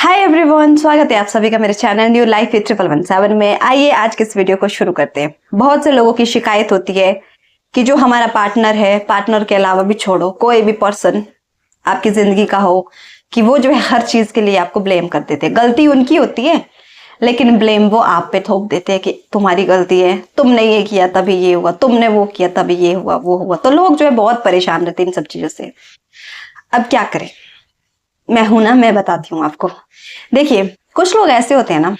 Hi everyone, स्वागत है आप सभी का मेरे चैनल न्यू लाइफ विद 1117 में। आइए आज के इस वीडियो को शुरू करते हैं। बहुत से लोगों की शिकायत होती है कि जो हमारा पार्टनर है, पार्टनर के अलावा भी छोड़ो, कोई भी पर्सन आपकी जिंदगी का हो, कि वो जो है हर चीज के लिए आपको ब्लेम कर देते हैं। गलती उनकी होती है लेकिन ब्लेम वो आप पे थोप देते हैं कि तुम्हारी गलती है, तुमने ये किया तभी ये हुआ, तुमने वो किया तभी ये हुआ वो हुआ। तो लोग जो है बहुत परेशान रहते हैं इन सब चीजों से। अब क्या करें? मैं हूं ना, मैं बताती हूँ आपको। देखिए, कुछ लोग ऐसे होते हैं ना,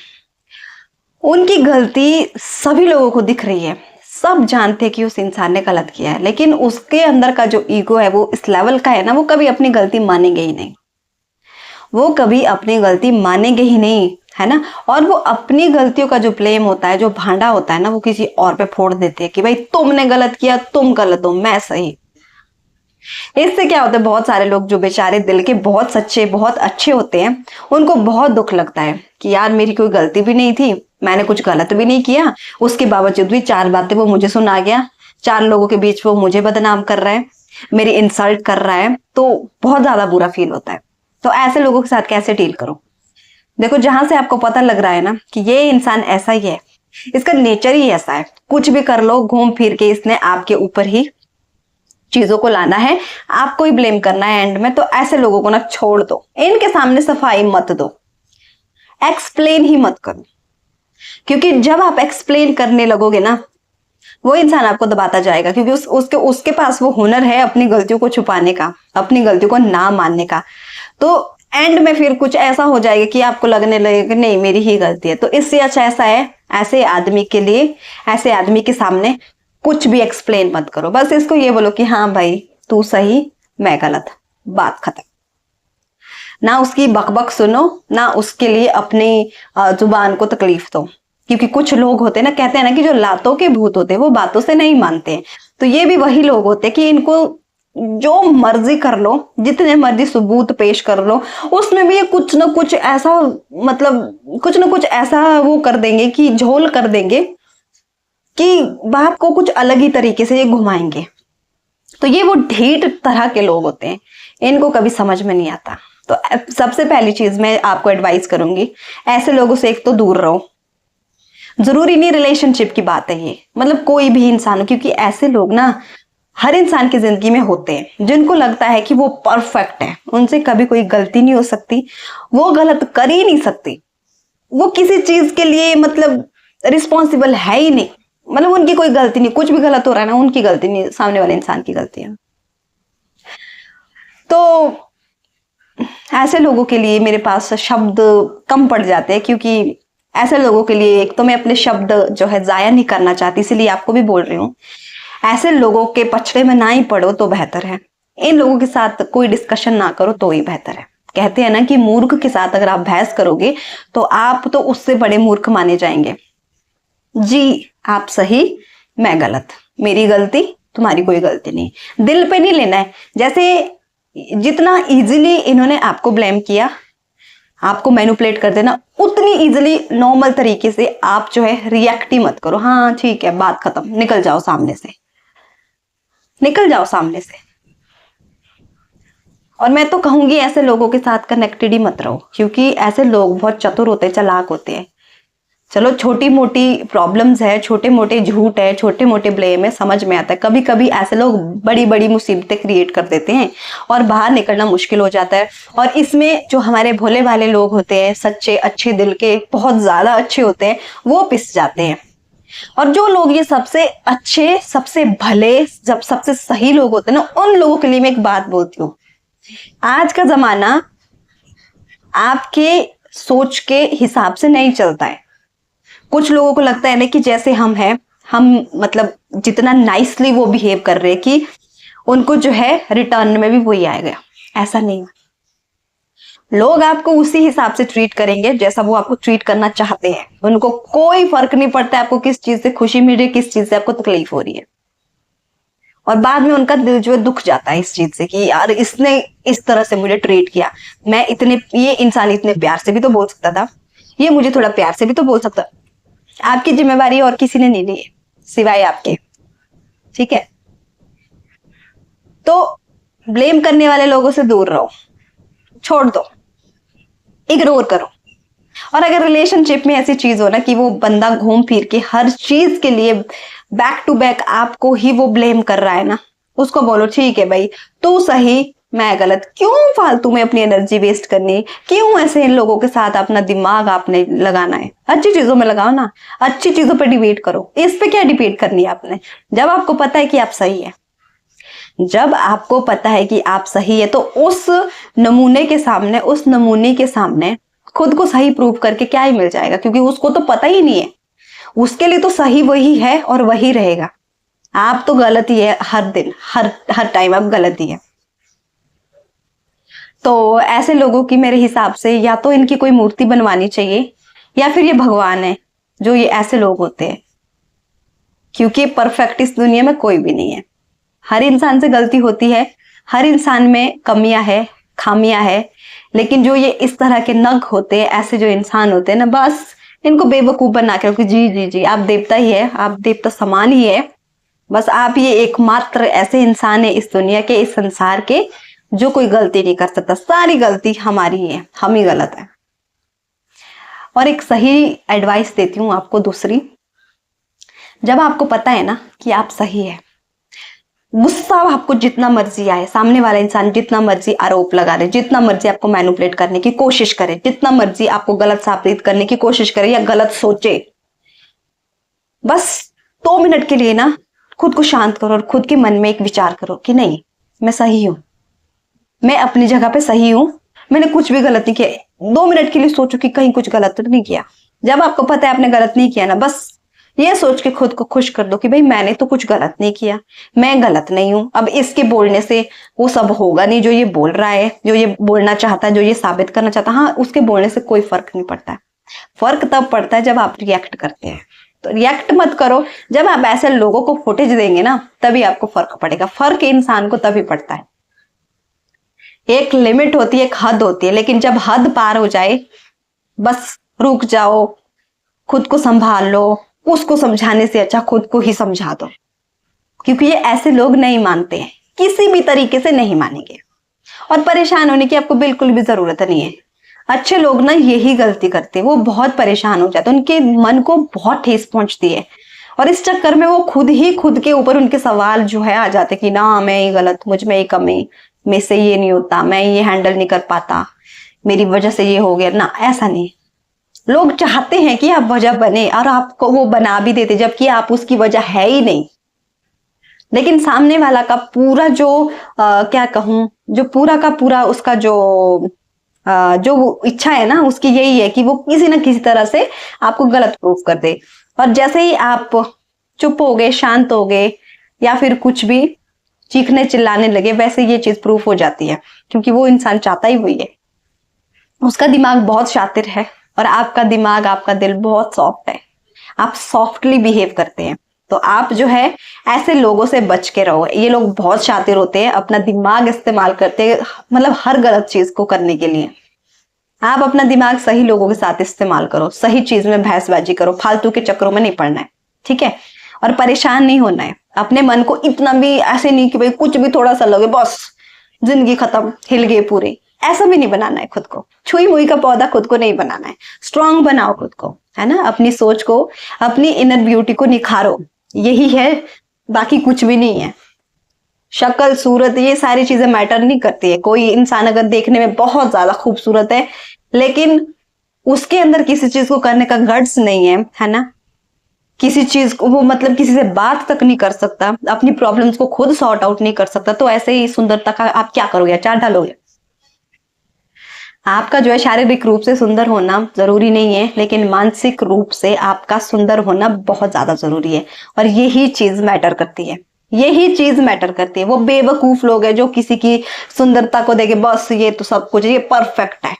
उनकी गलती सभी लोगों को दिख रही है, सब जानते हैं कि उस इंसान ने गलत किया है, लेकिन उसके अंदर का जो ईगो है वो इस लेवल का है ना, वो कभी अपनी गलती मानेंगे ही नहीं। वो कभी अपनी गलती मानेंगे ही नहीं, है ना। और वो अपनी गलतियों का जो ब्लेम होता है, जो भांडा होता है ना, वो किसी और पे फोड़ देते हैं कि भाई तुमने गलत किया, तुम गलत हो, मैं सही। इससे क्या होता है, बहुत सारे लोग जो बेचारे दिल के बहुत सच्चे बहुत अच्छे होते हैं, उनको बहुत दुख लगता है कि यार मेरी कोई गलती भी नहीं थी, मैंने कुछ गलत भी नहीं किया, उसके बावजूद भी चार बातें वो मुझे सुना गया, चार लोगों के बीच वो मुझे बदनाम कर रहा है, मेरी इंसल्ट कर रहा है। तो बहुत ज्यादा बुरा फील होता है। तो ऐसे लोगों के साथ कैसे डील करो? देखो, जहां से आपको पता लग रहा है ना कि ये इंसान ऐसा ही है, इसका नेचर ही ऐसा है, कुछ भी कर लो, घूम फिर के इसने आपके ऊपर ही चीजों को लाना है, आपको ही ब्लेम करना है एंड में। तो ऐसे लोगों को ना छोड़ दो, इनके सामने सफाई मत दो, एक्सप्लेन ही मत करो। क्योंकि जब आप एक्सप्लेन करने लगोगे ना, वो इंसान आपको दबाता जाएगा, क्योंकि उसके पास वो हुनर है अपनी गलतियों को छुपाने का, अपनी गलतियों को ना मानने का। तो एंड में फिर कुछ ऐसा हो जाएगा कि आपको लगने लगेगा कि नहीं, मेरी ही गलती है। तो इससे अच्छा ऐसा है, ऐसे आदमी के लिए, ऐसे आदमी के सामने कुछ भी एक्सप्लेन मत करो। बस इसको ये बोलो कि हाँ भाई, तू सही, मैं गलत, बात खत्म। ना उसकी बकबक सुनो, ना उसके लिए अपनी जुबान को तकलीफ दो। क्योंकि कुछ लोग होते हैं ना, कहते हैं ना कि जो लातों के भूत होते हैं वो बातों से नहीं मानते हैं। तो ये भी वही लोग होते हैं कि इनको जो मर्जी कर लो, जितने मर्जी सबूत पेश कर लो, उसमें भी ये कुछ ना कुछ ऐसा, मतलब कुछ ना कुछ ऐसा वो कर देंगे कि झोल कर देंगे कि बात को कुछ अलग ही तरीके से ये घुमाएंगे। तो ये वो ढीठ तरह के लोग होते हैं, इनको कभी समझ में नहीं आता। तो सबसे पहली चीज मैं आपको एडवाइस करूंगी, ऐसे लोगों से एक तो दूर रहो। जरूरी नहीं रिलेशनशिप की बात है ये, मतलब कोई भी इंसान, क्योंकि ऐसे लोग ना हर इंसान की जिंदगी में होते हैं जिनको लगता है कि वो परफेक्ट है, उनसे कभी कोई गलती नहीं हो सकती, वो गलत कर ही नहीं सकती, वो किसी चीज के लिए मतलब रिस्पॉन्सिबल है ही नहीं। मतलब उनकी कोई गलती नहीं, कुछ भी गलत हो रहा है ना, उनकी गलती नहीं, सामने वाले इंसान की गलती है। तो ऐसे लोगों के लिए मेरे पास शब्द कम पड़ जाते हैं, क्योंकि ऐसे लोगों के लिए एक तो मैं अपने शब्द जो है जाया नहीं करना चाहती, इसीलिए आपको भी बोल रही हूँ, ऐसे लोगों के पछड़े में ना ही पड़ो तो बेहतर है। इन लोगों के साथ कोई डिस्कशन ना करो तो ही बेहतर है। कहते हैं ना कि मूर्ख के साथ अगर आप बहस करोगे तो आप तो उससे बड़े मूर्ख माने जाएंगे। जी, आप सही, मैं गलत, मेरी गलती, तुम्हारी कोई गलती नहीं, दिल पे नहीं लेना है। जैसे जितना इजीली इन्होंने आपको ब्लेम किया, आपको मैनिपुलेट कर देना, उतनी इजीली नॉर्मल तरीके से आप जो है रिएक्ट ही मत करो। हाँ ठीक है, बात खत्म, निकल जाओ सामने से, निकल जाओ सामने से। और मैं तो कहूंगी ऐसे लोगों के साथ कनेक्टेड ही मत रहो, क्योंकि ऐसे लोग बहुत चतुर होते हैं, चालाक होते हैं। चलो छोटी मोटी प्रॉब्लम्स है, छोटे मोटे झूठ है, छोटे मोटे ब्लेम है, समझ में आता है। कभी कभी ऐसे लोग बड़ी बड़ी मुसीबतें क्रिएट कर देते हैं और बाहर निकलना मुश्किल हो जाता है। और इसमें जो हमारे भोले भाले लोग होते हैं, सच्चे अच्छे दिल के, बहुत ज्यादा अच्छे होते हैं, वो पिस जाते हैं। और जो लोग ये सबसे अच्छे, सबसे भले, जब सबसे सही लोग होते हैं ना, उन लोगों के लिए मैं एक बात बोलती हूँ, आज का जमाना आपके सोच के हिसाब से नहीं चलता है। कुछ लोगों को लगता है ना कि जैसे हम हैं, हम मतलब जितना नाइसली वो बिहेव कर रहे हैं कि उनको जो है रिटर्न में भी वही आएगा। ऐसा नहीं, लोग आपको उसी हिसाब से ट्रीट करेंगे जैसा वो आपको ट्रीट करना चाहते हैं। उनको कोई फर्क नहीं पड़ता आपको किस चीज से खुशी मिल रही है, किस चीज से आपको तकलीफ हो रही है। और बाद में उनका दिल जो है दुख जाता है इस चीज से कि यार इसने इस तरह से मुझे ट्रीट किया, मैं इतने, ये इंसान इतने प्यार से भी तो बोल सकता था, ये मुझे थोड़ा प्यार से भी तो बोल सकता। आपकी जिम्मेवारी और किसी ने नहीं ली है सिवाय आपके, ठीक है। तो ब्लेम करने वाले लोगों से दूर रहो, छोड़ दो। इग्नोर करो। और अगर रिलेशनशिप में ऐसी चीज हो ना कि वो बंदा घूम फिर के हर चीज के लिए बैक टू बैक आपको ही वो ब्लेम कर रहा है ना, उसको बोलो ठीक है भाई, तू सही मैं गलत, क्यों फालतू में अपनी एनर्जी वेस्ट करनी, क्यों ऐसे इन लोगों के साथ अपना दिमाग आपने लगाना है, अच्छी चीजों में लगाओ ना, अच्छी चीजों पर डिबेट करो। इस पे क्या डिबेट करनी है आपने, जब आपको पता है कि आप सही है, जब आपको पता है कि आप सही है, तो उस नमूने के सामने खुद को सही प्रूव करके क्या ही मिल जाएगा, क्योंकि उसको तो पता ही नहीं है, उसके लिए तो सही वही है और वही रहेगा। आप तो गलत ही है, हर दिन हर टाइम आप गलत ही है। तो ऐसे लोगों की मेरे हिसाब से या तो इनकी कोई मूर्ति बनवानी चाहिए, या फिर ये भगवान है जो ये ऐसे लोग होते हैं, क्योंकि परफेक्ट इस दुनिया में कोई भी नहीं है। हर इंसान से गलती होती है, हर इंसान में कमियां है, खामियां है, लेकिन जो ये इस तरह के नग होते हैं, ऐसे जो इंसान होते हैं ना, बस इनको बेवकूफ बना के रखो। जी जी जी, आप देवता ही है, आप देवता समान ही है, बस आप ये एकमात्र ऐसे इंसान है इस दुनिया के, इस संसार के, जो कोई गलती नहीं कर सकता। सारी गलती हमारी है, हम ही गलत है। और एक सही एडवाइस देती हूँ आपको दूसरी, जब आपको पता है ना कि आप सही है, गुस्सा आपको जितना मर्जी आए, सामने वाला इंसान जितना मर्जी आरोप लगा दे, जितना मर्जी आपको मैनिपुलेट करने की कोशिश करे, जितना मर्जी आपको गलत साबित करने की कोशिश करे या गलत सोचे, बस 2 मिनट के लिए ना खुद को शांत करो और खुद के मन में एक विचार करो कि नहीं, मैं सही हूं, मैं अपनी जगह पे सही हूं, मैंने कुछ भी गलत नहीं किया। 2 मिनट के लिए सोचो कि कहीं कुछ गलत तो नहीं किया। जब आपको पता है आपने गलत नहीं किया ना, बस ये सोच के खुद को खुश कर दो कि भाई मैंने तो कुछ गलत नहीं किया, मैं गलत नहीं हूं। अब इसके बोलने से वो सब होगा नहीं जो ये बोल रहा है, जो ये बोलना चाहता है, जो ये साबित करना चाहता है, हाँ उसके बोलने से कोई फर्क नहीं पड़ता है। फर्क तब पड़ता है जब आप रिएक्ट करते हैं। तो रिएक्ट मत करो, जब आप ऐसे लोगों को फुटेज देंगे ना, तभी आपको फर्क पड़ेगा। फर्क इंसान को तभी पड़ता है। एक लिमिट होती है, एक हद होती है, लेकिन जब हद पार हो जाए, बस रुक जाओ, खुद को संभाल लो। उसको समझाने से अच्छा खुद को ही समझा दो, क्योंकि ये ऐसे लोग नहीं मानते हैं, किसी भी तरीके से नहीं मानेंगे। और परेशान होने की आपको बिल्कुल भी जरूरत नहीं है। अच्छे लोग ना यही गलती करते हैं, वो बहुत परेशान हो जाते हैं, उनके मन को बहुत ठेस पहुंचती है, और इस चक्कर में वो खुद के ऊपर उनके सवाल जो है आ जाते कि ना मैं ये गलत, मुझ में ये कमी, मेरे से ये नहीं होता, मैं ये हैंडल नहीं कर पाता, मेरी वजह से ये हो गया ना। ऐसा नहीं, लोग चाहते हैं कि आप वजह बने और आपको वो बना भी देते, जबकि आप उसकी वजह है ही नहीं। लेकिन सामने वाला का पूरा जो क्या कहूं, जो पूरा का पूरा उसका जो इच्छा है ना, उसकी यही है कि वो किसी ना किसी तरह से आपको गलत प्रूफ कर दे। और जैसे ही आप चुप हो गए, शांत हो गए, या फिर कुछ भी चीखने चिल्लाने लगे, वैसे ये चीज प्रूफ हो जाती है, क्योंकि वो इंसान चाहता ही वही है। उसका दिमाग बहुत शातिर है और आपका दिमाग, आपका दिल बहुत सॉफ्ट है, आप सॉफ्टली बिहेव करते हैं। तो आप जो है ऐसे लोगों से बच के रहो। ये लोग बहुत शातिर होते हैं, अपना दिमाग इस्तेमाल करते हैं, मतलब हर गलत चीज को करने के लिए। आप अपना दिमाग सही लोगों के साथ इस्तेमाल करो, सही चीज में बहसबाजी करो, फालतू के चक्करों में नहीं पड़ना है, ठीक है। और परेशान नहीं होना है, अपने मन को इतना भी ऐसे नहीं कि भाई कुछ भी थोड़ा सा लगे बस जिंदगी खत्म, हिल गए पूरे, ऐसा भी नहीं बनाना है खुद को। छुई मुई का पौधा खुद को नहीं बनाना है, स्ट्रांग बनाओ खुद को, है ना। अपनी सोच को, अपनी इनर ब्यूटी को निखारो, यही है, बाकी कुछ भी नहीं है। शक्ल, सूरत, ये सारी चीजें मैटर नहीं करती है। कोई इंसान अगर देखने में बहुत ज्यादा खूबसूरत है, लेकिन उसके अंदर किसी चीज को करने का गट्स नहीं है ना, किसी चीज को वो मतलब किसी से बात तक नहीं कर सकता, अपनी प्रॉब्लम्स को खुद सॉर्ट आउट नहीं कर सकता, तो ऐसे ही सुंदरता का आप क्या करोगे, अचार डालोगे। आपका जो है शारीरिक रूप से सुंदर होना जरूरी नहीं है, लेकिन मानसिक रूप से आपका सुंदर होना बहुत ज्यादा जरूरी है। और यही चीज मैटर करती है, यही चीज मैटर करती है। वो बेवकूफ लोग हैं जो किसी की सुंदरता को देखे बस ये तो सब कुछ, ये परफेक्ट है,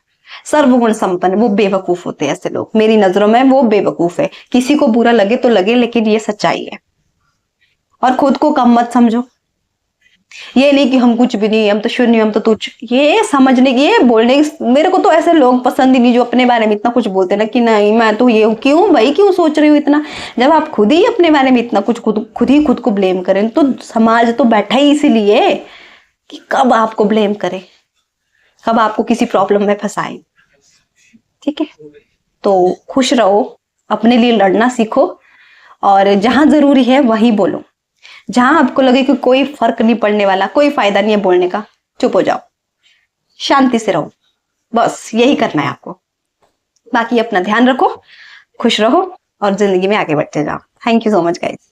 सर्वगुण संपन्न, वो बेवकूफ होते हैं ऐसे लोग। मेरी नजरों में वो बेवकूफ है। किसी को बुरा लगे तो लगे, लेकिन ये सच्चाई है। और खुद को कम मत समझो, ये नहीं कि हम कुछ भी नहीं, हम तो शून्य, हम तो तुच्छ, ये समझने की, ये बोलने की। मेरे को तो ऐसे लोग पसंद ही नहीं जो अपने बारे में इतना कुछ बोलते ना कि नहीं मैं तो ये हूं। क्यों भाई, क्यों सोच रही हूँ इतना, जब आप खुद ही अपने बारे में इतना कुछ खुद को ब्लेम करें, तो समाज तो बैठा ही इसीलिए कि कब आपको ब्लेम करे, कब आपको किसी प्रॉब्लम में फंसाए। ठीक है, तो खुश रहो, अपने लिए लड़ना सीखो, और जहां जरूरी है वही बोलो। जहां आपको लगे कि कोई फर्क नहीं पड़ने वाला, कोई फायदा नहीं है बोलने का, चुप हो जाओ, शांति से रहो। बस यही करना है आपको। बाकी अपना ध्यान रखो, खुश रहो और जिंदगी में आगे बढ़ते जाओ। Thank you so much guys.